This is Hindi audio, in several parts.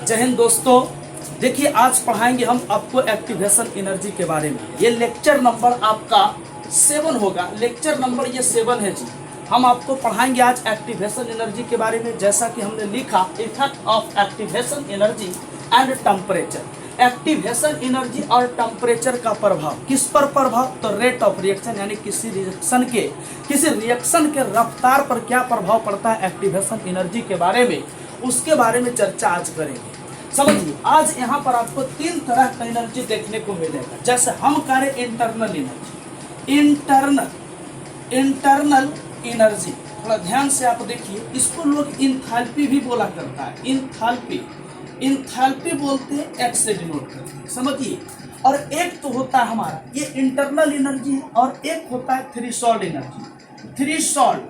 जय हिंद दोस्तों। देखिए आज पढ़ाएंगे हम आपको एक्टिवेशन एनर्जी के बारे में। ये लेक्चर नंबर आपका 7 होगा। लेक्चर नंबर ये 7 है जी। हम आपको पढ़ाएंगे आज एक्टिवेशन एनर्जी के बारे में। जैसा कि हमने लिखा effect of activation energy and temperature. Activation energy और टेम्परेचर का प्रभाव, किस पर प्रभाव? तो रेट ऑफ रिएक्शन यानी किसी रिएक्शन के रफ्तार पर क्या प्रभाव पड़ता है एक्टिवेशन एनर्जी के बारे में, उसके बारे में चर्चा आज करेंगे। समझिए आज यहाँ पर आपको 3 तरह का एनर्जी देखने को मिलेगा। जैसे हम करें इंटरनल एनर्जी, इंटरनल एनर्जी थोड़ा ध्यान से आप देखिए, इसको लोग इंथैल्पी भी बोला करता है। इंथैल्पी बोलते हैं, एक्स से डिनोट करते हैं, समझिए। और एक तो होता है हमारा ये इंटरनल एनर्जी है, और एक होता है थ्रेशोल्ड एनर्जी। थ्रेशोल्ड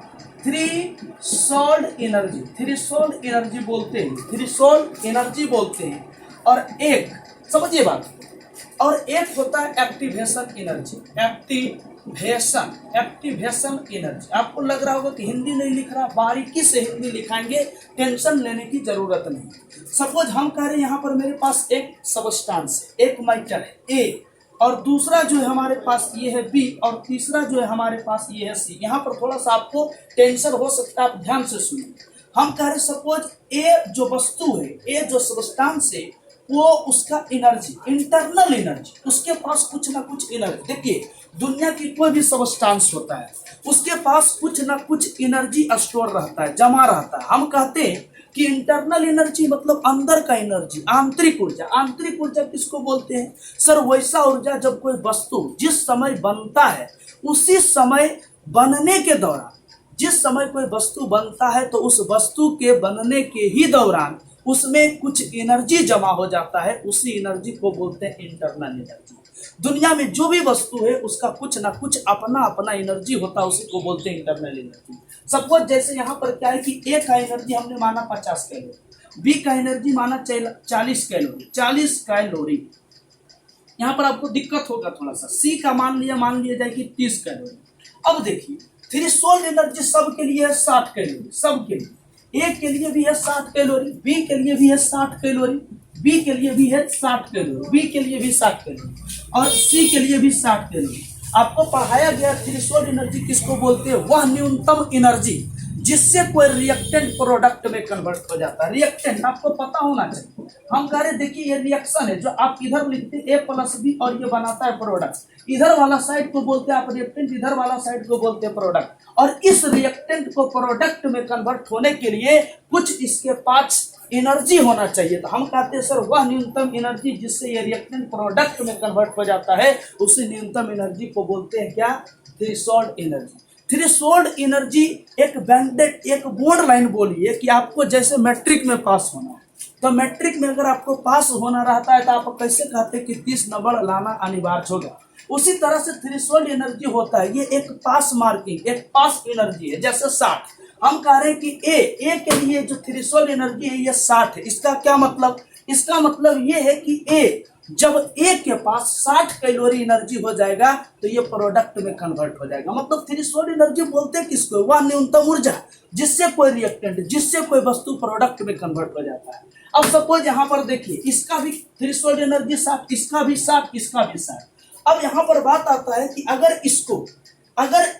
एनर्जी बोलते हैं। और एक समझिए बात, और एक होता है एक्टिवेशन एनर्जी। एक्टिवेशन एनर्जी आपको लग रहा होगा कि हिंदी नहीं लिख रहा, बारीकी से हिंदी लिखाएंगे, टेंशन लेने की जरूरत नहीं। सपोज हम कह रहे हैं यहाँ पर मेरे पास एक सबस्टांस है, एक मैटर है ए, और दूसरा जो है हमारे पास ये है बी, और तीसरा जो है हमारे पास ये है सी। यहाँ पर थोड़ा सा आपको टेंशन हो सकता है, आप ध्यान से सुनिए। हम कह रहे सपोज ए जो वस्तु है, ए जो सबस्टांस है, वो उसका एनर्जी, इंटरनल एनर्जी, उसके पास कुछ ना कुछ एनर्जी। देखिए दुनिया की कोई भी सबस्टांस होता है, उसके पास कुछ ना कुछ एनर्जी स्टोर रहता है, जमा रहता है। हम कहते हैं कि इंटरनल एनर्जी मतलब अंदर का एनर्जी, आंतरिक ऊर्जा। आंतरिक ऊर्जा किसको बोलते हैं सर? वैसा ऊर्जा जब कोई वस्तु जिस समय बनता है, उसी समय बनने के दौरान, जिस समय कोई वस्तु बनता है तो उस वस्तु के बनने के ही दौरान उसमें कुछ एनर्जी जमा हो जाता है, उसी एनर्जी को बोलते हैं इंटरनल एनर्जी। दुनिया में जो भी वस्तु है उसका कुछ ना कुछ अपना अपना एनर्जी होता है, उसी को बोलते हैं इंटरनल एनर्जी। सपोज जैसे यहाँ पर क्या है कि ए का एनर्जी हमने माना 50 कैलोरी, बी का एनर्जी माना 40 कैलोरी। यहाँ पर आपको दिक्कत होगा थोड़ा सा। सी का मान लिया जाए कि 30 कैलोरी। अब देखिए थ्रेशोल्ड एनर्जी सबके लिए है 60 कैलोरी, सबके लिए। ए के लिए भी है 60 कैलोरी, बी के लिए भी है 60 कैलोरी, बी के लिए भी है 60 कैलोरी, बी के लिए भी 60 कैलोरी, और सी के लिए भी 60 कैलोरी। आपको पढ़ाया गया थ्रेशोल्ड एनर्जी किसको बोलते हैं? वह न्यूनतम एनर्जी जिससे कोई रिएक्टेंट प्रोडक्ट में कन्वर्ट हो जाता है। रिएक्टेंट आपको पता होना चाहिए। हम कह रहे देखिए ये रिएक्शन है जो आप इधर लिखते हैं A+B, और ये बनाता है प्रोडक्ट। इधर वाला साइड को बोलते हैं आप रिएक्टेंट, इधर वाला साइड को बोलते हैं प्रोडक्ट। और इस रिएक्टेंट को प्रोडक्ट में कन्वर्ट होने के लिए कुछ इसके पास एनर्जी होना चाहिए। तो हम कहते हैं सर वह न्यूनतम एनर्जी जिससे ये रिएक्टेंट प्रोडक्ट में कन्वर्ट हो जाता है, उसी न्यूनतम एनर्जी को बोलते हैं क्या? Threshold energy. थ्रेशोल्ड एनर्जी एक बोर्ड लाइन बोलिए कि आपको जैसे मैट्रिक में पास होना है, तो मैट्रिक में अगर आपको पास होना रहता है तो आप कैसे कहते हैं कि 30 नंबर लाना अनिवार्य होगा। उसी तरह से थ्रेशोल्ड एनर्जी होता है, ये एक पास मार्किंग, एक पास एनर्जी है। जैसे 60 हम कह रहे हैं कि ए के लिए जो थ्रेशोल्ड एनर्जी है ये 60 है। इसका क्या मतलब? इसका मतलब ये है कि ए जब ए के पास 60 कैलोरी एनर्जी हो जाएगा तो ये प्रोडक्ट में कन्वर्ट हो जाएगा। मतलब थ्रेशोल्ड एनर्जी बोलते हैं किसको? वह न्यूनतम ऊर्जा जिससे कोई रिएक्टेंट, जिससे कोई वस्तु प्रोडक्ट में कन्वर्ट हो जाता है। अब सपोज यहाँ पर देखिए इसका भी थ्रेशोल्ड एनर्जी 60, इसका भी 60, इसका भी 60। अब यहाँ पर बात आता है कि अगर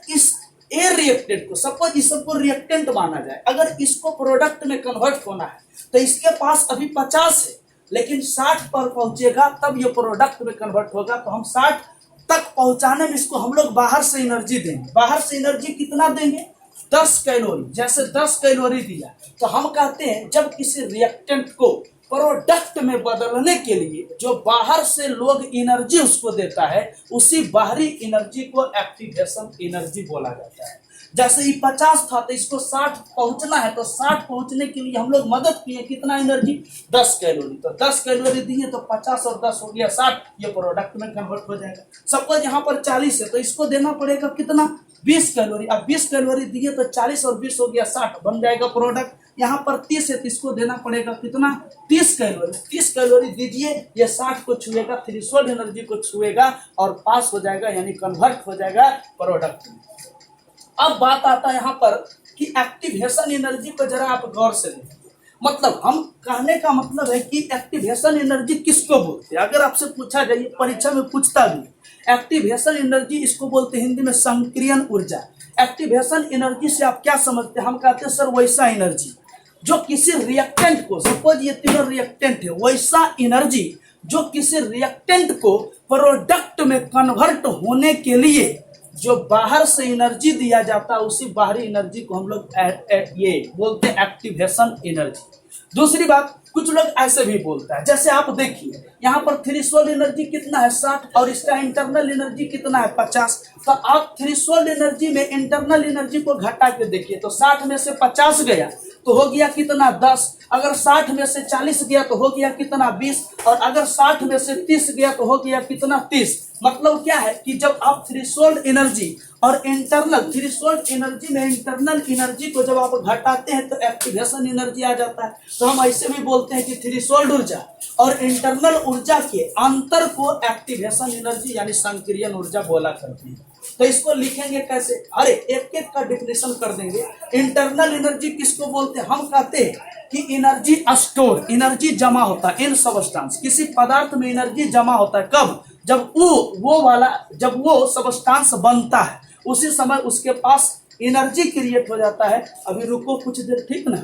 इस ए रिएक्टेंट को, सपोज इस सबको रिएक्टेंट माना जाए, अगर इसको प्रोडक्ट में कन्वर्ट होना है तो इसके पास अभी 50 है, लेकिन 60 पर पहुंचेगा तब ये प्रोडक्ट में कन्वर्ट होगा। तो हम 60 तक पहुंचाने में इसको हम लोग बाहर से एनर्जी देंगे। बाहर से एनर्जी कितना देंगे? 10 कैलोरी। जैसे 10 कैलोरी दिया तो हम कहते हैं जब किसी रिएक्टेंट को प्रोडक्ट में बदलने के लिए जो बाहर से लोग एनर्जी उसको देता है, उसी बाहरी एनर्जी को एक्टिवेशन एनर्जी बोला जाता है। जैसे ये 50 था तो इसको 60 पहुंचना है, तो 60 पहुंचने के लिए हम लोग मदद किए, कितना एनर्जी? 10 कैलोरी। तो 10 कैलोरी दिए तो 50 और 10 हो गया 60, ये प्रोडक्ट में कन्वर्ट हो जाएगा। सपोज यहाँ पर 40 है तो इसको देना पड़ेगा कितना? 20 कैलोरी। अब 20 कैलोरी दिए तो 40 और 20 हो गया 60, बन जाएगा प्रोडक्ट। यहाँ पर 30 है तो इसको देना पड़ेगा कितना? 30 कैलोरी। 30 कैलोरी दीजिए, ये 60 को छुएगा, थ्रेशोल्ड एनर्जी को छुएगा और पास हो जाएगा, यानी कन्वर्ट हो जाएगा प्रोडक्ट में। अब बात आता है यहाँ पर कि एक्टिवेशन एनर्जी को जरा आप गौर से देखें। मतलब हम कहने का मतलब है कि एक्टिवेशन एनर्जी किसको बोलते हैं। अगर आपसे पूछा जाए, परीक्षा में पूछता भी, एक्टिवेशन एनर्जी इसको बोलते हैं हिंदी में संक्रियन ऊर्जा। एक्टिवेशन एनर्जी से आप क्या समझते हैं? हम कहते हैं सर वैसा एनर्जी जो किसी रिएक्टेंट को, सपोज ये तीनों रिएक्टेंट है, वैसा एनर्जी जो किसी रिएक्टेंट को प्रोडक्ट में कन्वर्ट होने के लिए जो बाहर से एनर्जी दिया जाता है, उसी बाहरी एनर्जी को हम लोग ये बोलते हैं एक्टिवेशन एनर्जी। दूसरी बात, कुछ लोग ऐसे भी बोलता है, जैसे आप देखिए यहाँ पर थ्रेशोल्ड एनर्जी कितना है 60 और इसका इंटरनल एनर्जी कितना है 50। तो आप थ्रेशोल्ड एनर्जी में इंटरनल एनर्जी को घटा के देखिए तो 60 में से 50 गया तो हो गया कितना 10। अगर 60 में से 40 गया तो हो गया कितना 20। और अगर 60 में से 30 गया तो हो गया कितना 30। मतलब क्या है कि जब आप थ्रेशोल्ड एनर्जी और इंटरनल, थ्रेशोल्ड एनर्जी में इंटरनल एनर्जी को जब आप घटाते हैं तो एक्टिवेशन एनर्जी आ जाता है। तो हम ऐसे भी बोलते हैं कि थ्रेशोल्ड ऊर्जा और इंटरनल ऊर्जा के अंतर को एक्टिवेशन एनर्जी यानी संक्रियन ऊर्जा बोला करते हैं। तो इसको लिखेंगे कैसे? अरे एक एक का डिफिनेशन कर देंगे। इंटरनल एनर्जी किसको बोलते हैं? हम कहते हैं कि एनर्जी स्टोर, एनर्जी जमा होता है इन सबस्टांस, किसी पदार्थ में एनर्जी जमा होता है कब? जब जब वो सबस्टांस बनता है उसी समय उसके पास एनर्जी क्रिएट हो जाता है। अभी रुको कुछ देर, ठीक ना?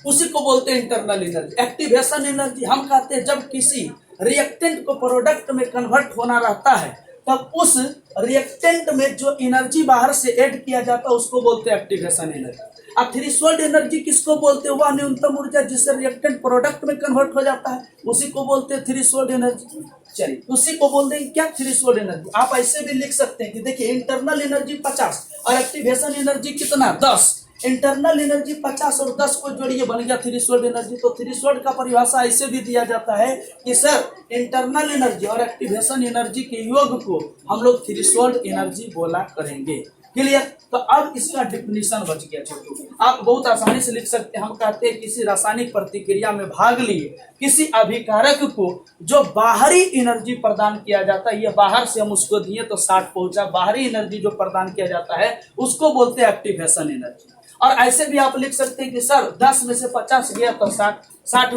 उसी को बोलते हैं इंटरनल एनर्जी। एक्टिवेशन एनर्जी हम कहते हैं जब किसी रिएक्टेंट को प्रोडक्ट में कन्वर्ट होना रहता है तब उस रिएक्टेंट में जो एनर्जी बाहर से ऐड किया जाता है उसको बोलते हैं एक्टिवेशन एनर्जी। अब थ्रेशोल्ड एनर्जी किसको बोलते हैं? वह न्यूनतम ऊर्जा जिससे रिएक्टेंट प्रोडक्ट में कन्वर्ट हो जाता है, उसी को बोलते हैं थ्रेशोल्ड एनर्जी। चलिए उसी को बोल देंगे क्या? Threshold energy. आप ऐसे भी लिख सकते हैं कि देखिए इंटरनल एनर्जी 50 और एक्टिवेशन एनर्जी कितना 10। इंटरनल एनर्जी 50 और 10 को जोड़िए, बन गया थ्रेशोल्ड एनर्जी। तो थ्रेशोल्ड का परिभाषा ऐसे भी दिया जाता है कि सर इंटरनल एनर्जी और एक्टिवेशन एनर्जी के योग को हम लोग थ्रेशोल्ड एनर्जी बोला करेंगे। क्लियर? तो अब इसका डिफिनीशन बच गया छोटू, आप बहुत आसानी से लिख सकते हैं। हम कहते हैं किसी रासायनिक प्रतिक्रिया में भाग लिए किसी अभिकारक को जो बाहरी एनर्जी प्रदान किया जाता है, ये बाहर से हम उसको दिए तो 60 पहुंचा, बाहरी एनर्जी जो प्रदान किया जाता है उसको बोलते हैं एक्टिवेशन एनर्जी। और ऐसे भी आप लिख सकते हैं कि सर 10 में से 50 गया तो 60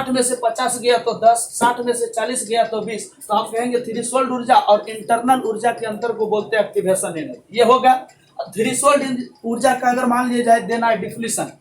में से 50 गया तो 10, 60 में से 40 गया तो 20। तो हम कहेंगे थ्रेशोल्ड ऊर्जा और इंटरनल ऊर्जा के अंतर को बोलते हैं एक्टिवेशन एनर्जी। ये होगा थ्रेशोल्ड ऊर्जा का। अगर मान लिया जाए देना है डिफिनेशन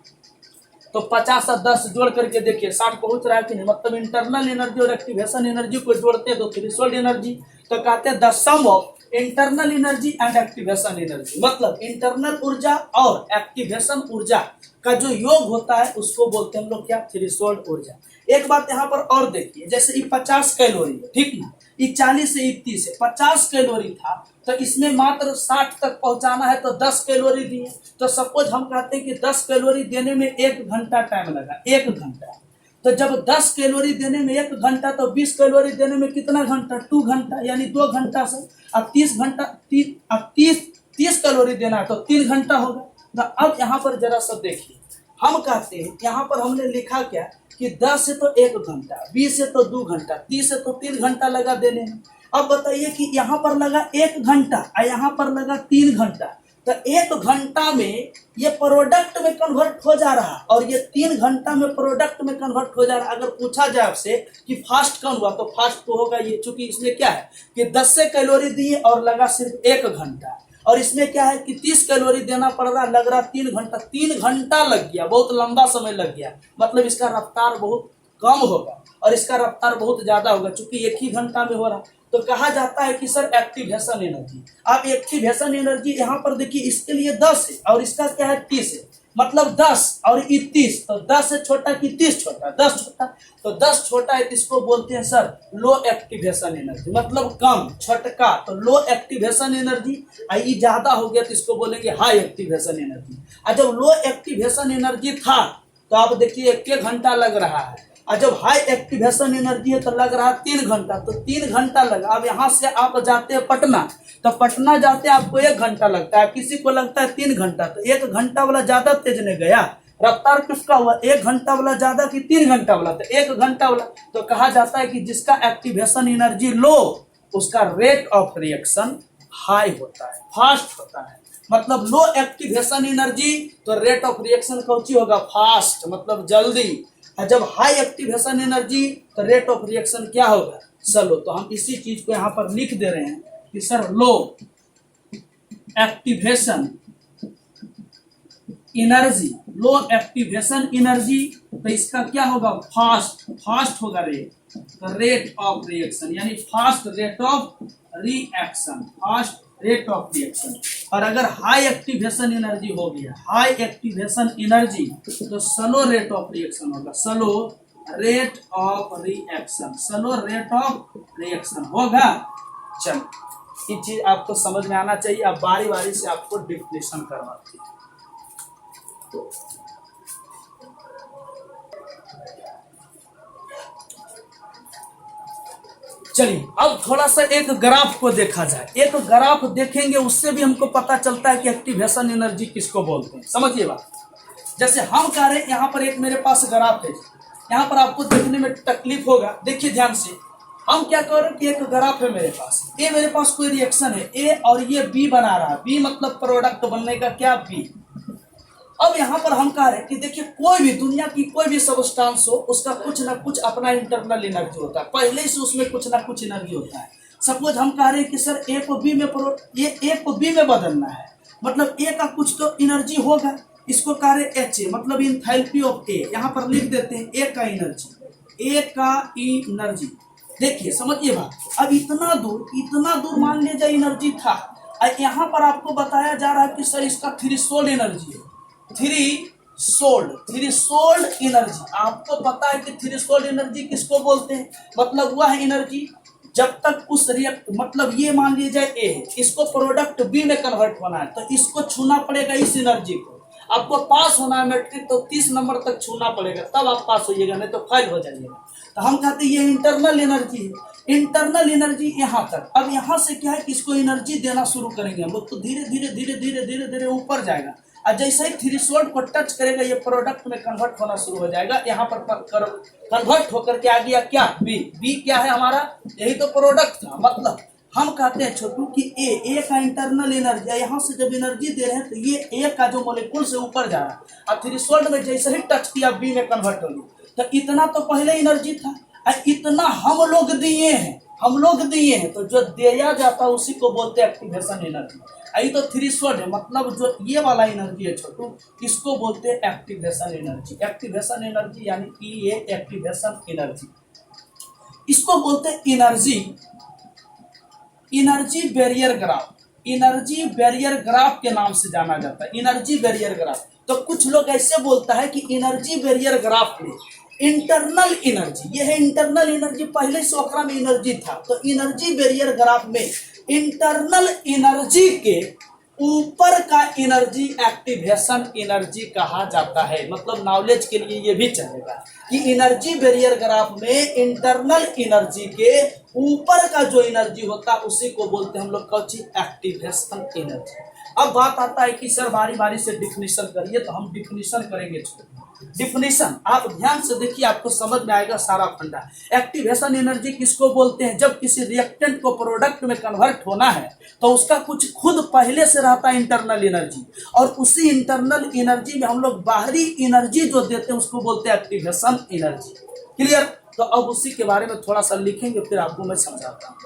तो 50 और 10 जोड़ करके देखिए 60 पहुंच रहा है कि नहीं। मतलब इंटरनल एनर्जी और एक्टिवेशन एनर्जी को जोड़ते हैं तो थ्रेशोल्ड एनर्जी। तो कहते हैं the sum of internal energy and activation energy, मतलब इंटरनल ऊर्जा और एक्टिवेशन ऊर्जा का जो योग होता है उसको बोलते हैं हम लोग क्या? थ्रेशोल्ड ऊर्जा। एक बात यहाँ पर और देखिए, जैसे ये 50 कैलोरी है, ठीक ना? ये 40 से 30 है, 50 कैलोरी था तो इसमें मात्र 60 तक पहुंचाना है तो 10 कैलोरी दिए। तो सपोज हम कहते हैं कि 10 कैलोरी देने में 1 घंटा टाइम लगा, 1 घंटा। तो जब 10 कैलोरी देने में 1 घंटा तो 20 कैलोरी देने में कितना घंटा? 2 घंटा, यानी 2 घंटा से अब 30 घंटा, 30 कैलोरी देना है तो 3 घंटा होगा। तो अब यहाँ पर जरा सा देखिए, हम कहते हैं यहाँ पर हमने लिखा क्या कि 10 से तो 1 घंटा, 20 से तो 2 घंटा, 30 से तो 3 घंटा लगा देने में। अब बताइए कि यहाँ पर लगा 1 घंटा और यहाँ पर लगा 3 घंटा। तो 1 घंटा में ये प्रोडक्ट में कन्वर्ट हो जा रहा और ये 3 घंटा में प्रोडक्ट में कन्वर्ट हो जा रहा। अगर पूछा जाए आपसे कि फास्ट कौन हुआ तो फास्ट तो होगा ये, चूंकि इसमें क्या है कि 10 से कैलोरी दिए और लगा सिर्फ 1 घंटा। और इसमें क्या है कि 30 कैलोरी देना पड़ रहा, लग रहा 3 घंटा। 3 घंटा लग गया, बहुत लंबा समय लग गया। मतलब इसका रफ्तार बहुत कम होगा और इसका रफ्तार बहुत ज्यादा होगा, चूंकि 1 ही घंटा में हो रहा। तो कहा जाता है कि सर एक्टिवेशन एनर्जी। आप एक्टिवेशन एनर्जी यहाँ पर देखिए, इसके लिए 10 है और इसका क्या है 30 है। मतलब 10 और 30, तो 10 से छोटा कि 30 छोटा? 10 छोटा। तो 10 छोटा है, इसको बोलते हैं सर लो एक्टिवेशन एनर्जी, मतलब कम, छटका। तो लो एक्टिवेशन एनर्जी। ये ज्यादा हो गया तो इसको बोलेंगे हाई एक्टिवेशन एनर्जी। और जब लो एक्टिवेशन एनर्जी था तो आप देखिए 1 घंटा लग रहा है, और जब हाई एक्टिवेशन एनर्जी है तो लग रहा है 3 घंटा। तो 3 घंटा लगा। अब यहाँ से आप जाते हैं पटना, तो पटना जाते आपको 1 घंटा लगता है, किसी को लगता है 3 घंटा। तो 1 घंटा वाला ज्यादा तेज नहीं गया, रफ्तार किसका हुआ? 1 घंटा वाला ज्यादा कि 3 घंटा वाला? तो 1 घंटा वाला। तो कहा जाता है कि जिसका एक्टिवेशन एनर्जी लो उसका रेट ऑफ रिएक्शन हाई होता है, फास्ट होता है। मतलब लो एक्टिवेशन एनर्जी तो रेट ऑफ रिएक्शन कौची होगा, फास्ट, मतलब जल्दी। और जब हाई एक्टिवेशन एनर्जी तो रेट ऑफ रिएक्शन क्या होगा, स्लो। तो हम इसी चीज को यहाँ पर लिख दे रहे हैं कि सर लो एक्टिवेशन एनर्जी, लो एक्टिवेशन एनर्जी तो इसका क्या होगा, फास्ट, फास्ट होगा रेट, तो रेट ऑफ रिएक्शन यानी fast rate of reaction, fast rate of reaction. और अगर हाई एक्टिवेशन एनर्जी हो गया, हाई एक्टिवेशन एनर्जी तो स्लो रेट ऑफ रिएक्शन होगा, slow rate of reaction, slow rate of reaction होगा। चलो ये चीज आपको समझ में आना चाहिए। अब बारी बारी से आपको डिफिनेशन करवाते हैं। चलिए अब थोड़ा सा एक ग्राफ को देखा जाए। एक ग्राफ देखेंगे उससे भी हमको पता चलता है कि एक्टिवेशन एनर्जी किसको बोलते हैं। समझिए बात, जैसे हम कह रहे हैं यहाँ पर एक मेरे पास ग्राफ है, यहाँ पर आपको देखने में तकलीफ होगा। देखिए ध्यान से, हम क्या कह रहे हैं कि एक ग्राफ है मेरे पास, ए मेरे पास कोई रिएक्शन है ए और ये बी बना रहा है, बी मतलब प्रोडक्ट बनने का क्या, बी। अब यहाँ पर हम कह रहे हैं कि देखिए कोई भी दुनिया की कोई भी सबस्टांस हो उसका कुछ ना कुछ अपना इंटरनल एनर्जी होता है, पहले से उसमें कुछ ना कुछ एनर्जी होता है। सपोज हम कह रहे हैं कि सर ए को बी में ए को बी में बदलना है, मतलब ए का कुछ तो एनर्जी होगा, इसको कह रहे एच ए, मतलब इंथैल्पी ऑफ ए। यहाँ पर लिख देते हैं ए का एनर्जी, ए का एनर्जी। देखिए समझिए बात, अब इतना दूर मान लीजिए एनर्जी था, यहाँ पर आपको बताया जा रहा है कि सर इसका थ्रेशोल्ड एनर्जी है, थ्रेशोल्ड एनर्जी। आपको पता है कि थ्रेशोल्ड एनर्जी किसको बोलते हैं, मतलब वह एनर्जी जब तक उस मतलब ये मान लीजिए ए है, इसको प्रोडक्ट बी में कन्वर्ट होना है तो इसको छूना पड़ेगा, इस एनर्जी को। आपको पास होना है मैट्रिक तो 30 नंबर तक छूना पड़ेगा, तब आप पास होइएगा, नहीं तो फेल हो जाइएगा। तो हम कहते हैं ये इंटरनल एनर्जी है, इंटरनल एनर्जी यहाँ तक। अब यहाँ से क्या है कि इसको एनर्जी देना शुरू करेंगे हम लोग तो धीरे धीरे ऊपर जाएगा, और जैसे ही थ्रेशोल्ड को टच करेगा ये प्रोडक्ट में कन्वर्ट होना शुरू हो जाएगा। यहाँ पर कन्वर्ट होकर के आ गया क्या, बी। बी क्या है हमारा, यही तो प्रोडक्ट था। मतलब हम कहते हैं छोटू कि ए का इंटरनल एनर्जी, यहाँ से जब एनर्जी दे रहे हैं तो ये ए का जो मोलिक्यूल से ऊपर जा रहा है, और थ्रेशोल्ड में जैसे ही टच किया बी में कन्वर्ट हो गया। तो इतना तो पहले एनर्जी था, इतना हम लोग दिए हैं, तो जो दिया जाता है उसी को बोलते हैं एक्टिवेशन एनर्जी। यही तो थ्रेशोल्ड है, मतलब जो ये वाला एनर्जी है छोटू, इसको बोलते हैं एक्टिवेशन एनर्जी। एक्टिवेशन एनर्जी यानी कि ये एक्टिवेशन एनर्जी, इसको बोलते हैं energy barrier graph. Energy barrier graph के नाम से जाना जाता है, एनर्जी बैरियर ग्राफ। तो कुछ लोग ऐसे बोलता है कि एनर्जी बैरियर ग्राफ में इंटरनल एनर्जी, ये है इंटरनल एनर्जी, पहले से ओकरा में एनर्जी था, तो एनर्जी बैरियर ग्राफ में इंटरनल एनर्जी के ऊपर का एनर्जी एक्टिवेशन एनर्जी कहा जाता है। मतलब नॉलेज के लिए ये भी चलेगा कि एनर्जी बैरियर ग्राफ में इंटरनल एनर्जी के ऊपर का जो एनर्जी होता है उसी को बोलते हैं हम लोग कौन सी, एक्टिवेशन एनर्जी। अब बात आता है कि सर बारी बारी से डिफिनेशन करिए, तो हम डिफिनेशन करेंगे। डिफिनेशन आप ध्यान से देखिए, आपको समझ में आएगा सारा फंडा। एक्टिवेशन एनर्जी किसको बोलते हैं, जब किसी रिएक्टेंट को प्रोडक्ट में कन्वर्ट होना है तो उसका कुछ खुद पहले से रहता है इंटरनल एनर्जी, और उसी इंटरनल एनर्जी में हम लोग बाहरी एनर्जी जो देते हैं उसको बोलते हैं एक्टिवेशन एनर्जी। क्लियर? तो अब उसी के बारे में थोड़ा सा लिखेंगे, फिर आपको मैं समझाता हूँ।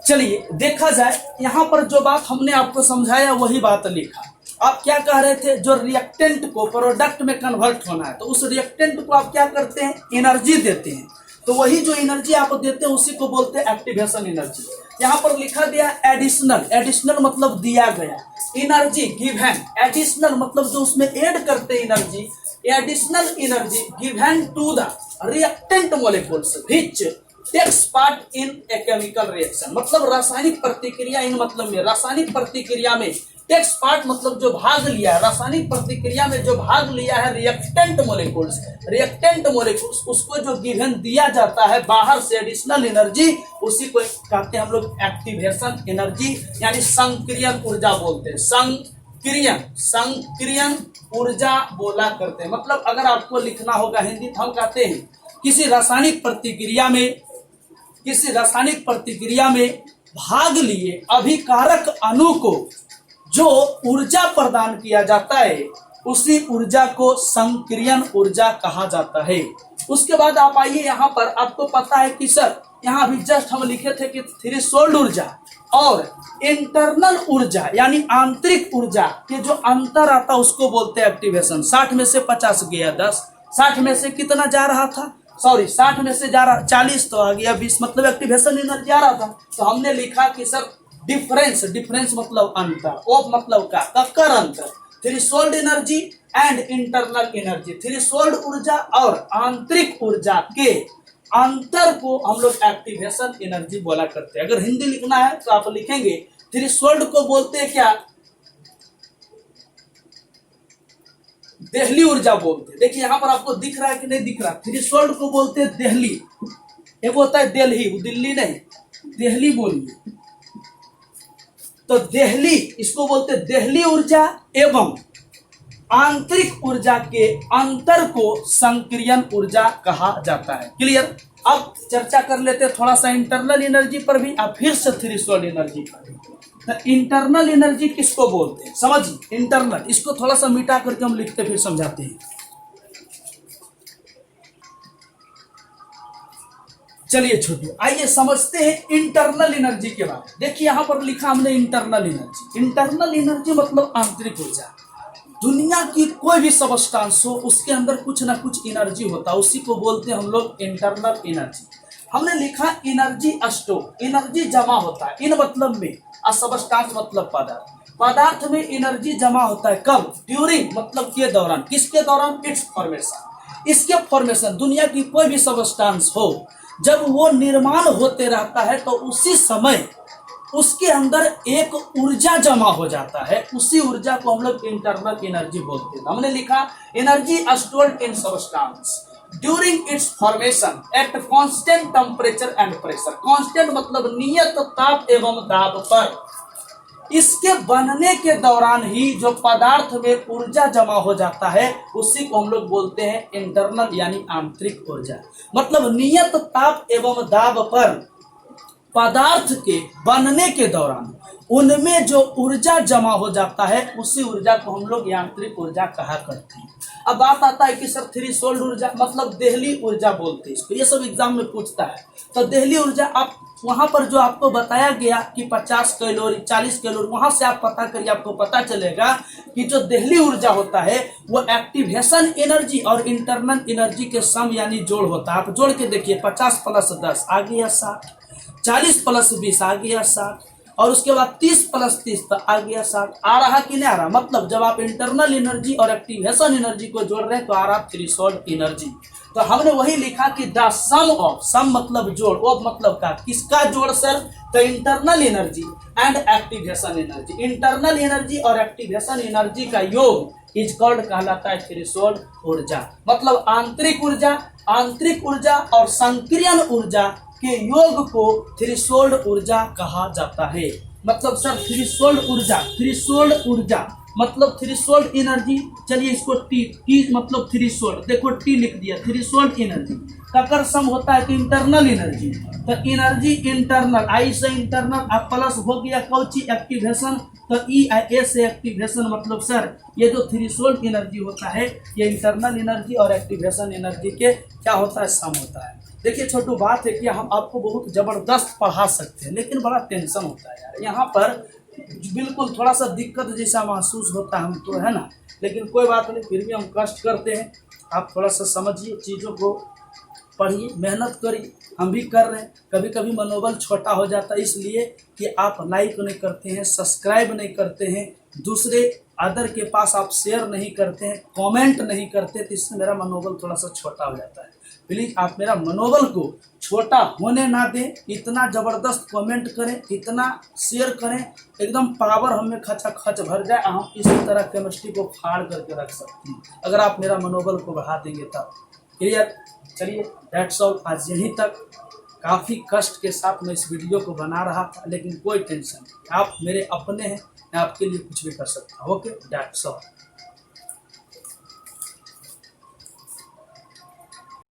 चलिए देखा जाए, यहाँ पर जो बात हमने आपको समझाया वही बात लिखा। आप क्या कह रहे थे, जो रिएक्टेंट को प्रोडक्ट में कन्वर्ट होना है तो उस रिएक्टेंट को आप क्या करते हैं, एनर्जी देते हैं। तो वही जो एनर्जी आप देते हैं उसी को बोलते हैं एक्टिवेशन एनर्जी। यहाँ पर लिखा गया एडिशनल, एडिशनल मतलब दिया गया, एनर्जी गिवन, एडिशनल मतलब जो उसमें ऐड करते हैं energy, additional energy given to the reactant molecules which takes part in a chemical reaction. मतलब रासायनिक प्रतिक्रिया, इन मतलब में रासायनिक प्रतिक्रिया में टेक्स पार्ट मतलब जो भाग लिया है, रासायनिक प्रतिक्रिया में जो भाग लिया है रिएक्टेंट मॉलिक्यूल्स, उसको जो गिवन दिया जाता है बाहर से एडिशनल एनर्जी, उसी को कहते हैं हम लोग एक्टिवेशन एनर्जी, यानी संक्रियन ऊर्जा बोलते हैं। संक्रियन ऊर्जा बोला करते हैं। मतलब अगर आपको लिखना होगा हिंदी तो हम कहते हैं किसी रासायनिक प्रतिक्रिया में किसी रासायनिक प्रतिक्रिया में भाग लिए अभिकारक अणु को जो ऊर्जा प्रदान किया जाता है उसी ऊर्जा को संक्रियन ऊर्जा कहा जाता है। उसके बाद आप आइए यहाँ पर, आपको पता है कि सर यहाँ अभी जस्ट हम लिखे थे कि थ्रेशोल्ड ऊर्जा और इंटरनल ऊर्जा यानी आंतरिक ऊर्जा के जो अंतर आता है उसको बोलते हैं एक्टिवेशन। 60 में से 50 गया 10, 60 में से कितना जा रहा था, सॉरी 60 में से जा रहा 40 तो आ गया 20, मतलब एक्टिवेशन एनर्जी आ रहा था। तो हमने लिखा कि सर डिफरेंस, डिफरेंस मतलब अंतर, ऑफ मतलब का कक्कर अंतर, threshold energy and internal energy, threshold ऊर्जा और आंतरिक ऊर्जा के अंतर को हम लोग एक्टिवेशन एनर्जी बोला करते हैं। अगर हिंदी लिखना है तो आप लिखेंगे थ्रेशोल्ड को बोलते हैं क्या, देहली ऊर्जा बोलते हैं। देखिए यहाँ पर आपको दिख रहा है कि नहीं दिख रहा, थ्रेशोल्ड को बोलते हैं देहली, एक होता है दिल्ली, वो दिल्ली नहीं, देहली बोलिए। तो देहली, इसको बोलते हैं देहली ऊर्जा एवं आंतरिक ऊर्जा के अंतर को संक्रियन ऊर्जा कहा जाता है। क्लियर। अब चर्चा कर लेते हैं थोड़ा सा इंटरनल एनर्जी पर भी, अब फिर से थ्रेशोल्ड एनर्जी पर भी। तो इंटरनल एनर्जी किसको बोलते हैं समझिए, इंटरनल, इसको थोड़ा सा मिटा करके हम लिखते फिर समझाते हैं। चलिए छोटे, आइए समझते हैं इंटरनल एनर्जी के बारे में। देखिए यहाँ पर लिखा हमने इंटरनल एनर्जी। इंटरनल एनर्जी मतलब आंतरिक ऊर्जा। दुनिया की कोई भी सबस्टांस हो उसके अंदर कुछ ना कुछ एनर्जी होता है, उसी को बोलते हैं हम लोग इंटरनल एनर्जी। हमने लिखा एनर्जी स्टोर, एनर्जी जमा होता है, इन मतलब में, सबस्टांस मतलब पदार्थ, पदार्थ में एनर्जी जमा होता है कब, ड्यूरिंग मतलब के दौरान, किसके दौरान, इट्स फॉर्मेशन, इसके फॉर्मेशन। दुनिया की कोई भी सबस्टांस हो जब वो निर्माण होते रहता है तो उसी समय उसके अंदर एक ऊर्जा जमा हो जाता है, उसी ऊर्जा को हम लोग इंटरनल एनर्जी बोलते हैं। हमने लिखा energy stored in substance during its formation at constant temperature and pressure. Constant मतलब नियत ताप एवं दाब पर, इसके बनने के दौरान ही जो पदार्थ में ऊर्जा जमा हो जाता है उसी को हम लोग बोलते हैं इंटरनल यानी आंतरिक ऊर्जा। मतलब नियत ताप एवं दाब पर पदार्थ के बनने के दौरान उनमें जो ऊर्जा जमा हो जाता है उसी ऊर्जा को हम लोग यांत्रिक ऊर्जा कहा करते हैं। अब बात आता है कि सर थ्रेशोल्ड ऊर्जा मतलब देहली ऊर्जा बोलते हैं इसको, ये सब एग्जाम में पूछता है। तो देहली ऊर्जा, आप वहां पर जो आपको बताया गया कि 50 कैलोरी 40 कैलोरी, वहां से आप पता करिए, आपको पता चलेगा कि जो देहली ऊर्जा होता है वो एक्टिवेशन एनर्जी और इंटरनल एनर्जी के सम यानी जोड़ होता है। आप जोड़ के देखिए, 50 + 10 आ गया 60, 40 + 20 आ गया 60, और उसके बाद 30 + 30 तो आ गया 60। आ रहा कि नहीं आ रहा, मतलब जब आप इंटरनल एनर्जी और एक्टिवेशन एनर्जी को जोड़ रहे हैं तो आ रहा थ्रेशोल्ड एनर्जी। तो हमने वही लिखा कि द सम ऑफ, सम मतलब जोड़, ऑफ मतलब का, किसका जोड़ सर, तो internal energy and activation energy. Internal energy और एक्टिवेशन एनर्जी का योग इज कॉल्ड कहलाता है थ्रेशोल्ड ऊर्जा। मतलब आंतरिक ऊर्जा, आंतरिक ऊर्जा और संक्रियन ऊर्जा के योग को थ्रेशोल्ड ऊर्जा कहा जाता है। मतलब सर थ्रेशोल्ड ऊर्जा, थ्रेशोल्ड ऊर्जा मतलब थ्रेशोल्ड एनर्जी। चलिए इसको टी मतलब थ्रेशोल्ड, देखो टी लिख दिया, थ्रेशोल्ड एनर्जी का सम होता है कि इंटरनल एनर्जी। तो एनर्जी इंटरनल, आई से इंटरनल, अब प्लस हो गया कौची एक्टिवेशन, तो ई ए से एक्टिवेशन, मतलब सर ये जो थ्रेशोल्ड एनर्जी होता है ये इंटरनल एनर्जी और एक्टिवेशन एनर्जी के क्या होता है, सम होता है। देखिए छोटू, बात है कि हम आपको बहुत जबरदस्त पढ़ा सकते हैं लेकिन बड़ा टेंशन होता है यार, यहाँ पर बिल्कुल थोड़ा सा दिक्कत जैसा महसूस होता है हमको, है ना, लेकिन कोई बात नहीं, फिर भी हम कष्ट करते हैं। आप थोड़ा सा समझिए चीज़ों को, पढ़िए, मेहनत करिए, हम भी कर रहे हैं। कभी कभी मनोबल छोटा हो जाता है इसलिए कि आप लाइक नहीं करते हैं, सब्सक्राइब नहीं करते हैं, दूसरे अदर के पास आप शेयर नहीं करते हैं, कमेंट नहीं करते, तो इससे मेरा मनोबल थोड़ा सा छोटा हो जाता है। प्लीज़ आप मेरा मनोबल को छोटा होने ना दें, इतना ज़बरदस्त कमेंट करें, इतना शेयर करें, एकदम पावर हमें खच भर जाए, हम इसी तरह केमिस्ट्री को फाड़ करके रख सकते हैं अगर आप मेरा मनोबल को बढ़ा देंगे तब। क्लियर। चलिए दैट्स ऑल, आज यहीं तक। काफ़ी कष्ट के साथ मैं इस वीडियो को बना रहा था लेकिन कोई टेंशन नहीं, आप मेरे अपने हैं, मैं आपके लिए कुछ भी कर सकता हूँ। Okay, that's all.